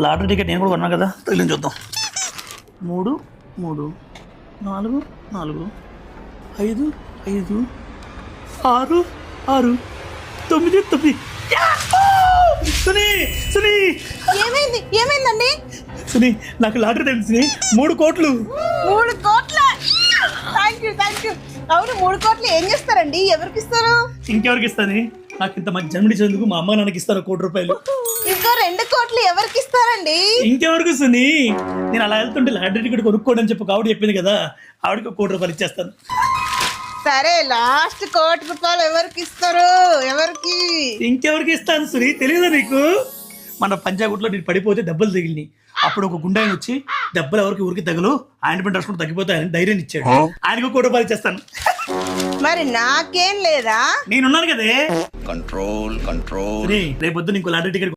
Lottery ticket నేను కూడా కొన్నా కదా, తగిలించి చూద్దాం. 3 3 4 4 5 5 6 6 9 9. సునీ సునీ ఏమైందండి? సునీ, నాకు లాటరీ తెలిసి 3 కోట్లు. 3 కోట్ల? Thank you. అవును, 3 కోట్లు ఏం చేస్తారండి? ఎవరికి ఇస్తారు? ఇంకెవరికి ఇస్తాను? నాకు ఇంత మంచి జన్మనిచ్చేందుకు మా అమ్మ నాన్నకి ఇస్తాను 1 కోటి రూపాయలు. ఇంకో 2 కోట్లు ఎవరికి ఇస్తారండి? ఇంకెవరికి సునీ? నేను అలా వెళ్తుంటే లాటరీ టికెట్ కొనుక్కోడని చెప్పి ఆవిడ చెప్పింది కదా, ఆవిడకి 1 కోటి రూపాయలు ఇచ్చేస్తాను. సరే, లాస్ట్ 1 కోటి రూపాయలు ఎవరికి ఇస్తారు? ఎవరికి? ఇంకెవరికి ఇస్తాను సునీ? తెలియదా నీకు? మన పంచాయతీలో నేను పడిపోతే దెబ్బలు తగిలినాయి. అప్పుడు ఒక గుండాయన వచ్చి దెబ్బలు ఎవరికి ఊరికి తగలు, ఆయన పెట్టి రాసుకుంటూ తగ్గిపోతాయని ధైర్యం ఇచ్చాడు. ఆయనకు 1 కోటి రూపాయలు ఇచ్చేస్తాను. మరి నాకేం లేదా? నేనున్నాను కదే. కంట్రోల్ రేపు పొద్దున ఇంకో లాటరీ టికెట్